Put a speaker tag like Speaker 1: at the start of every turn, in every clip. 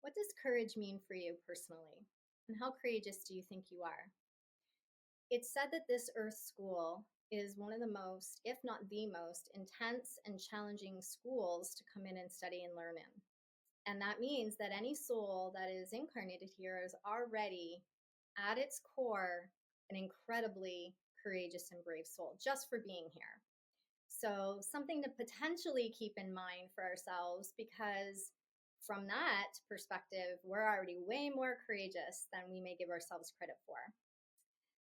Speaker 1: What does courage mean for you personally? And how courageous do you think you are? It's said that this Earth School is one of the most, if not the most, intense and challenging schools to come in and study and learn in. And that means that any soul that is incarnated here is already, at its core, an incredibly courageous and brave soul just for being here. So, something to potentially keep in mind for ourselves, because from that perspective, we're already way more courageous than we may give ourselves credit for.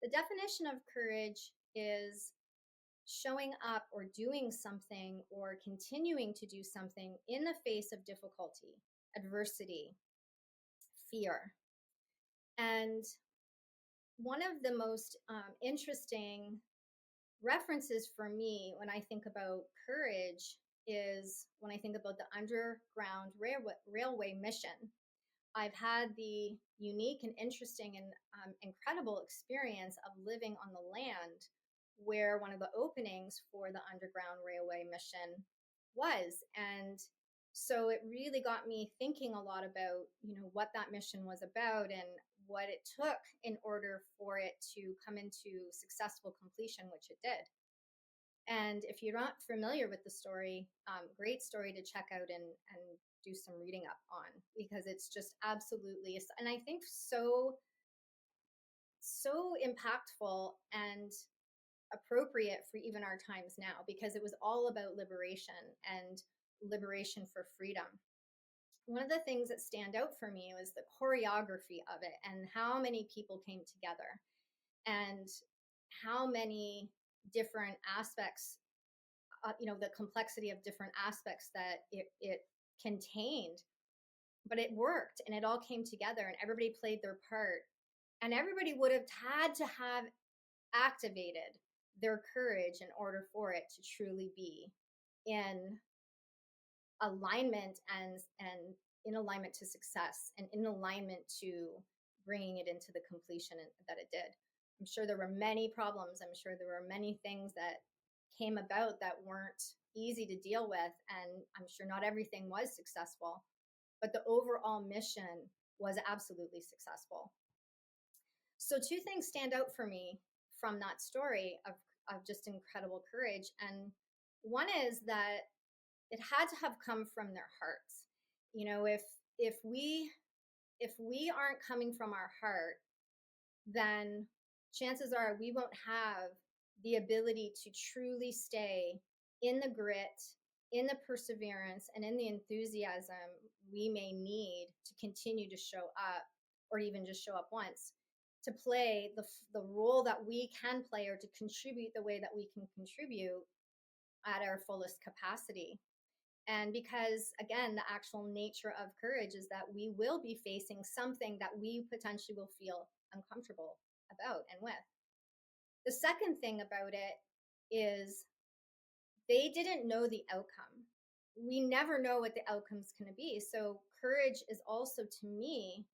Speaker 1: The definition of courage is showing up or doing something or continuing to do something in the face of difficulty, adversity, fear. And one of the most interesting references for me when I think about courage is when I think about the Underground Railway mission. I've had the unique and interesting and incredible experience of living on the land where one of the openings for the Underground Railway mission was. And so it really got me thinking a lot about, what that mission was about and what it took in order for it to come into successful completion, which it did. And if you're not familiar with the story, great story to check out and do some reading up on, because it's just absolutely, and I think so impactful and appropriate for even our times now, because it was all about liberation and liberation for freedom. One of the things that stand out for me was the choreography of it and how many people came together and how many different aspects, the complexity of different aspects that it contained. But it worked and it all came together and everybody played their part. And everybody would have had to have activated their courage in order for it to truly be in alignment and in alignment to success and in alignment to bringing it into the completion that it did. I'm sure there were many problems. I'm sure there were many things that came about that weren't easy to deal with. And I'm sure not everything was successful, but the overall mission was absolutely successful. So two things stand out for me from that story of just incredible courage. And one is that it had to have come from their hearts. If we aren't coming from our heart, then chances are we won't have the ability to truly stay in the grit, in the perseverance, and in the enthusiasm we may need to continue to show up, or even just show up once, to play the role that we can play, or to contribute the way that we can contribute at our fullest capacity. And because, again, the actual nature of courage is that we will be facing something that we potentially will feel uncomfortable about and with. The second thing about it is they didn't know the outcome. We never know what the outcome's going to be. So courage is also, to me,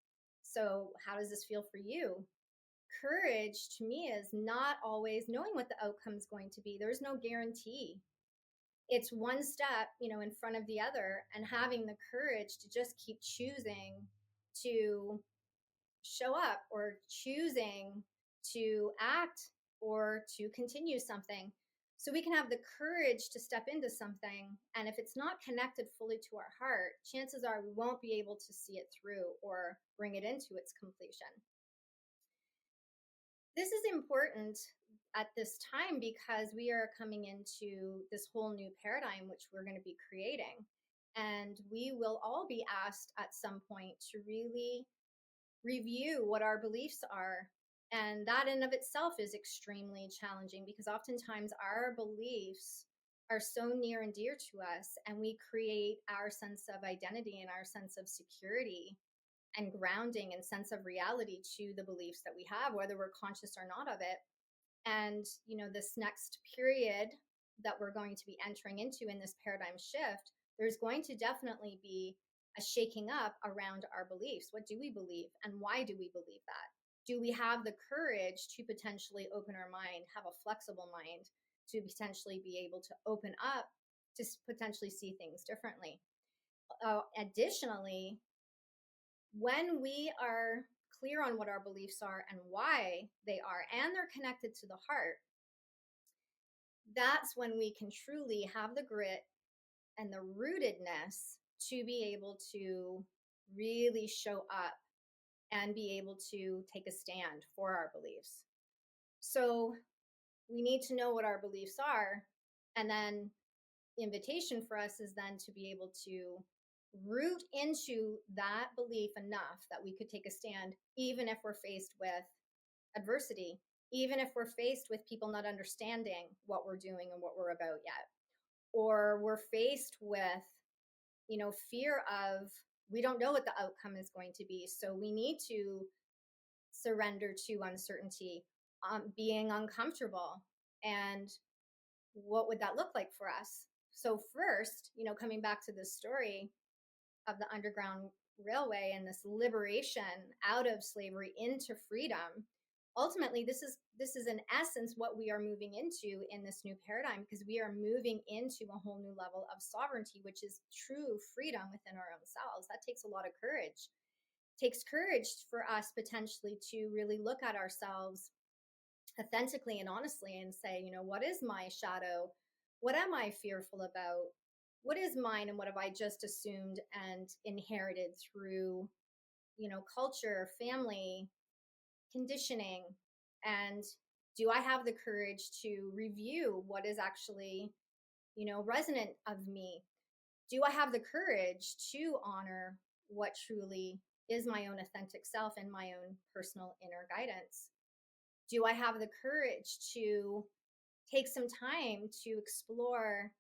Speaker 1: so how does this feel for you? Courage to me is not always knowing what the outcome's going to be. There's no guarantee. It's one step, in front of the other, and having the courage to just keep choosing to show up, or choosing to act, or to continue something. So we can have the courage to step into something. And if it's not connected fully to our heart, chances are we won't be able to see it through or bring it into its completion. This is important at this time because we are coming into this whole new paradigm, which we're going to be creating. And we will all be asked at some point to really review what our beliefs are. And that in of itself is extremely challenging, because oftentimes our beliefs are so near and dear to us, and we create our sense of identity and our sense of security and grounding and sense of reality to the beliefs that we have, whether we're conscious or not of it. And, this next period that we're going to be entering into in this paradigm shift, there's going to definitely be a shaking up around our beliefs. What do we believe, and why do we believe that? Do we have the courage to potentially open our mind, have a flexible mind, to potentially be able to open up to potentially see things differently? Additionally, When we are clear on what our beliefs are and why they are, and they're connected to the heart, that's when we can truly have the grit and the rootedness to be able to really show up and be able to take a stand for our beliefs. So we need to know what our beliefs are. And then the invitation for us is then to be able to root into that belief enough that we could take a stand, even if we're faced with adversity, even if we're faced with people not understanding what we're doing and what we're about yet, or we're faced with, fear of, we don't know what the outcome is going to be. So we need to surrender to uncertainty, being uncomfortable. And what would that look like for us? So, first, coming back to this story of the Underground Railway and this liberation out of slavery into freedom, ultimately this is in essence what we are moving into in this new paradigm, because we are moving into a whole new level of sovereignty, which is true freedom within our own selves. That takes a lot of courage. It takes courage for us potentially to really look at ourselves authentically and honestly and say, what is my shadow? What am I fearful about? What is mine, and what have I just assumed and inherited through, culture, family, conditioning? And do I have the courage to review what is actually, resonant of me? Do I have the courage to honor what truly is my own authentic self and my own personal inner guidance? Do I have the courage to take some time to explore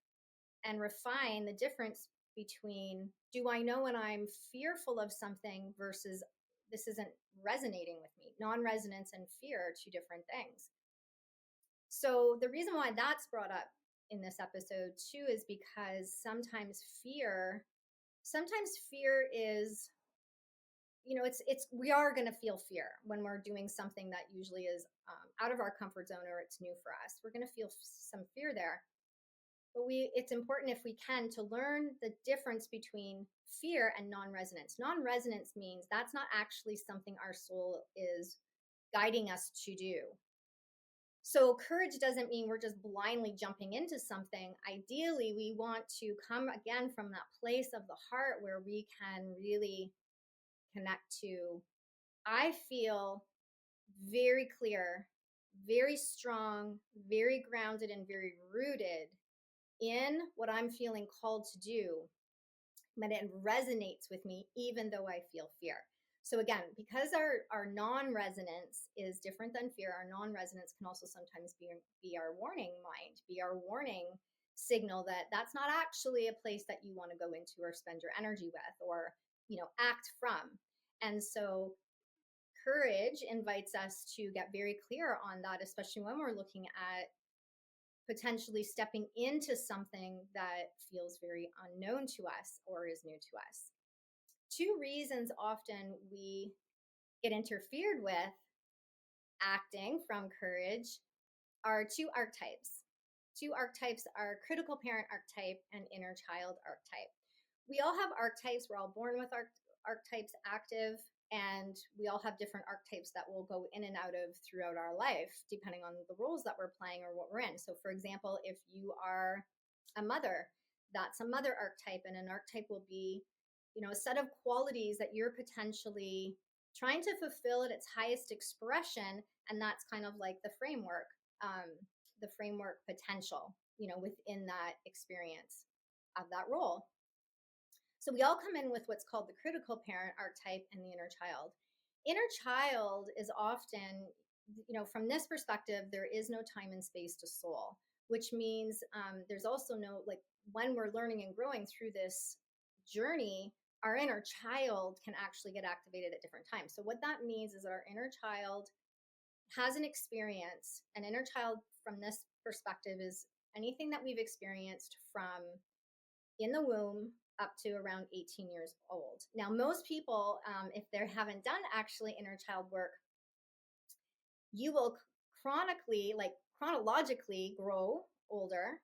Speaker 1: and refine the difference between, do I know when I'm fearful of something versus this isn't resonating with me? Non-resonance and fear are two different things. So the reason why that's brought up in this episode too is because sometimes fear is, it's we are going to feel fear when we're doing something that usually is out of our comfort zone, or it's new for us. We're going to feel some fear there. But it's important, if we can, to learn the difference between fear and non-resonance. Non-resonance means that's not actually something our soul is guiding us to do. So courage doesn't mean we're just blindly jumping into something. Ideally, we want to come again from that place of the heart where we can really connect to, I feel very clear, very strong, very grounded, and very rooted in what I'm feeling called to do, but it resonates with me even though I feel fear. So again, because our non-resonance is different than fear, our non-resonance can also sometimes be our warning mind, be our warning signal that that's not actually a place that you want to go into or spend your energy with, or act from. And so courage invites us to get very clear on that, especially when we're looking at potentially stepping into something that feels very unknown to us or is new to us. Two reasons often we get interfered with acting from courage are two archetypes. Two archetypes are critical parent archetype and inner child archetype. We all have archetypes. We're all born with archetypes active, and we all have different archetypes that we'll go in and out of throughout our life, depending on the roles that we're playing or what we're in. So for example, if you are a mother, that's a mother archetype, and an archetype will be, a set of qualities that you're potentially trying to fulfill at its highest expression. And that's kind of like the framework potential, within that experience of that role. So we all come in with what's called the critical parent archetype and the inner child. Inner child is often, from this perspective, there is no time and space to soul, which means there's also no, like, when we're learning and growing through this journey, our inner child can actually get activated at different times. So what that means is that our inner child has an experience. An inner child from this perspective is anything that we've experienced from in the womb up to around 18 years old. Now, most people, if they haven't done actually inner child work, you will chronologically grow older.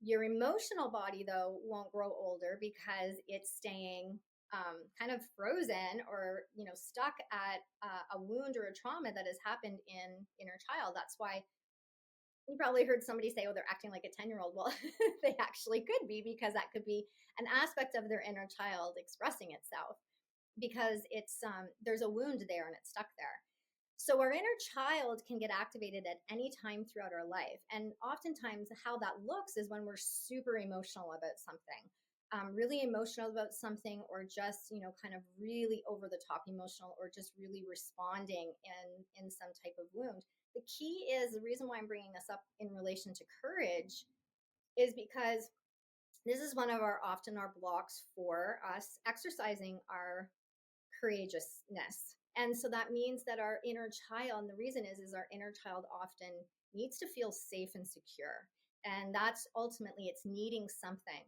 Speaker 1: Your emotional body, though, won't grow older because it's staying kind of frozen or stuck at a wound or a trauma that has happened in inner child. That's why you probably heard somebody say, oh, they're acting like a 10-year-old. Well, they actually could be, because that could be an aspect of their inner child expressing itself, because it's there's a wound there and it's stuck there. So our inner child can get activated at any time throughout our life. And oftentimes how that looks is when we're super emotional about something, really emotional about something, or just, kind of really over the top emotional, or just really responding in some type of wound. The key is, the reason why I'm bringing this up in relation to courage is because this is one of our blocks for us exercising our courageousness. And so that means that our inner child, and the reason is our inner child often needs to feel safe and secure. And that's ultimately, it's needing something.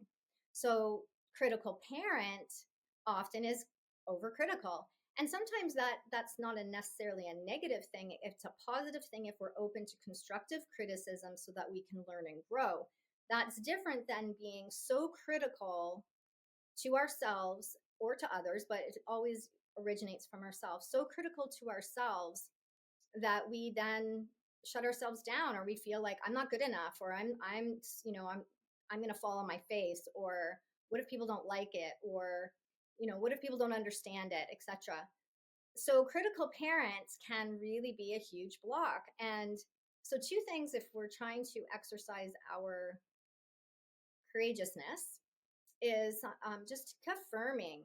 Speaker 1: So critical parent often is overcritical. And sometimes that's not necessarily a negative thing. It's a positive thing if we're open to constructive criticism so that we can learn and grow. That's different than being so critical to ourselves or to others, but it always originates from ourselves. So critical to ourselves that we then shut ourselves down, or we feel like I'm not good enough, or I'm going to fall on my face, or what if people don't like it, or what if people don't understand it, etc. So critical parents can really be a huge block. And so two things, if we're trying to exercise our courageousness, is just affirming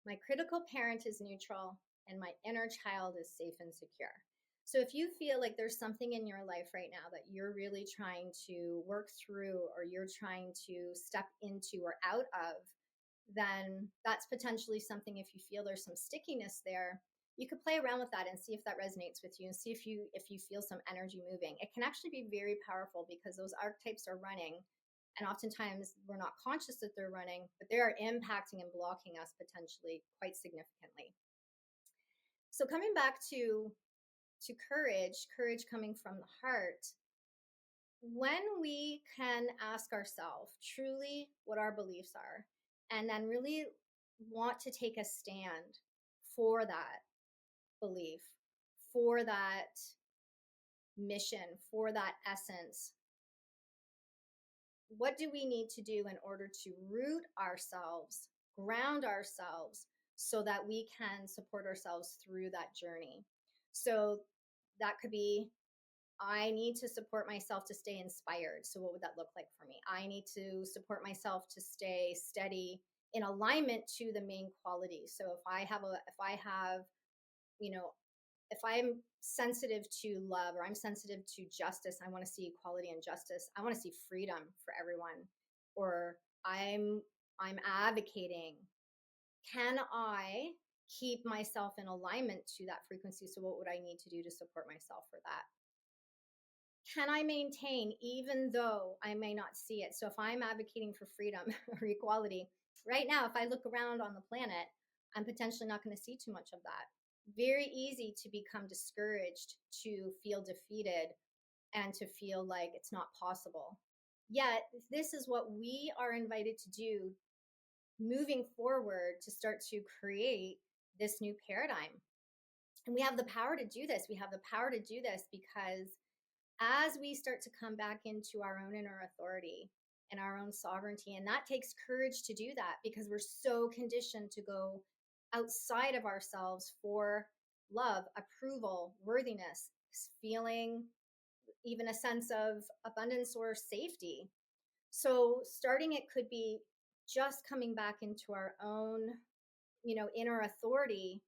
Speaker 1: my critical parent is neutral and my inner child is safe and secure. So if you feel like there's something in your life right now that you're really trying to work through, or you're trying to step into or out of, then that's potentially something. If you feel there's some stickiness there, you could play around with that and see if that resonates with you, and see if you feel some energy moving. It can actually be very powerful, because those archetypes are running, and oftentimes we're not conscious that they're running, but they are impacting and blocking us potentially quite significantly. So coming back to courage coming from the heart, when we can ask ourselves truly what our beliefs are, and then really want to take a stand for that belief, for that mission, for that essence, what do we need to do in order to root ourselves, ground ourselves, so that we can support ourselves through that journey? So that could be, I need to support myself to stay inspired. So what would that look like for me? I need to support myself to stay steady in alignment to the main qualities. So if I have, if I'm sensitive to love, or I'm sensitive to justice, I want to see equality and justice. I want to see freedom for everyone. Or I'm advocating. Can I keep myself in alignment to that frequency? So what would I need to do to support myself for that? Can I maintain even though I may not see it? So if I'm advocating for freedom or equality, right now, if I look around on the planet, I'm potentially not going to see too much of that. Very easy to become discouraged, to feel defeated, and to feel like it's not possible. Yet, this is what we are invited to do moving forward, to start to create this new paradigm. And we have the power to do this. We have the power to do this because as we start to come back into our own inner authority and our own sovereignty, and that takes courage to do that, because we're so conditioned to go outside of ourselves for love, approval, worthiness, feeling even a sense of abundance or safety. So starting, it could be just coming back into our own, inner authority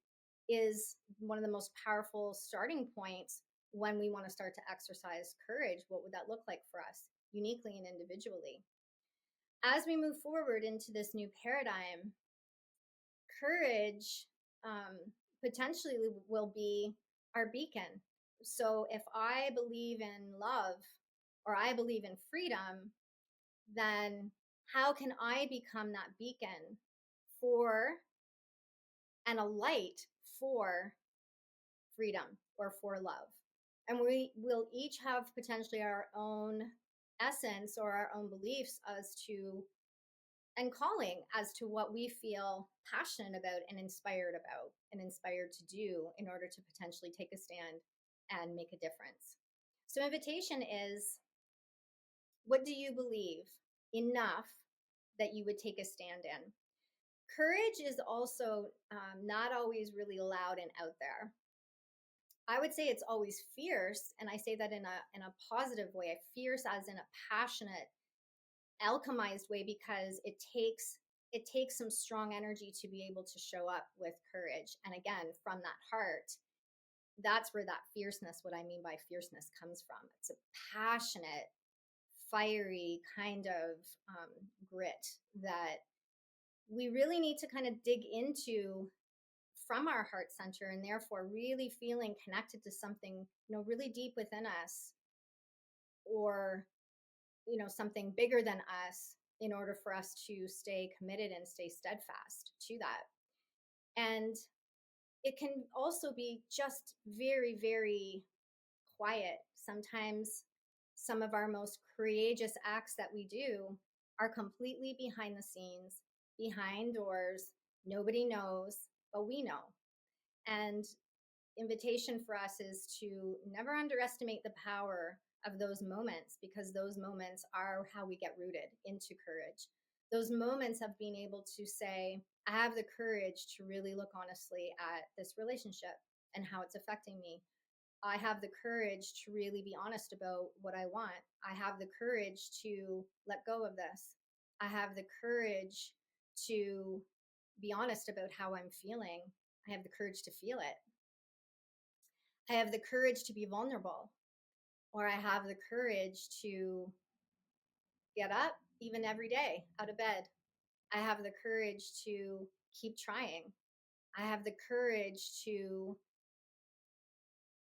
Speaker 1: is one of the most powerful starting points when we want to start to exercise courage. What would that look like for us uniquely and individually? As we move forward into this new paradigm, courage potentially will be our beacon. So if I believe in love, or I believe in freedom, then how can I become that beacon for, and a light for, freedom or for love? And we will each have potentially our own essence or our own beliefs as to and calling as to what we feel passionate about and inspired to do in order to potentially take a stand and make a difference. So, invitation is, what do you believe enough that you would take a stand in? Courage is also not always really loud and out there. I would say it's always fierce, and I say that in a positive way. Fierce as in a passionate, alchemized way, because it takes some strong energy to be able to show up with courage. And again, from that heart, that's where that fierceness, what I mean by fierceness, comes from. It's a passionate, fiery kind of grit that we really need to kind of dig into from our heart center, and therefore really feeling connected to something, really deep within us, or something bigger than us, in order for us to stay committed and stay steadfast to that. And it can also be just very, very quiet. Sometimes some of our most courageous acts that we do are completely behind the scenes, behind doors. Nobody knows, but we know. And invitation for us is to never underestimate the power of those moments, because those moments are how we get rooted into courage. Those moments of being able to say, I have the courage to really look honestly at this relationship and how it's affecting me. I have the courage to really be honest about what I want. I have the courage to let go of this. I have the courage to be honest about how I'm feeling. I have the courage to feel it. I have the courage to be vulnerable, or I have the courage to get up even every day out of bed. I have the courage to keep trying. I have the courage to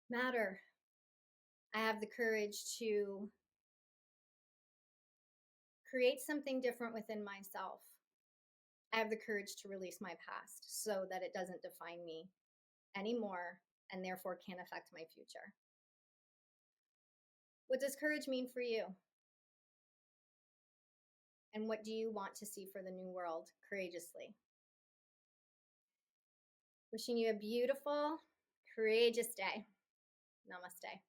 Speaker 1: matter. I have the courage to create something different within myself. I have the courage to release my past so that it doesn't define me anymore, and therefore can't affect my future. What does courage mean for you? And what do you want to see for the new world courageously? Wishing you a beautiful, courageous day. Namaste.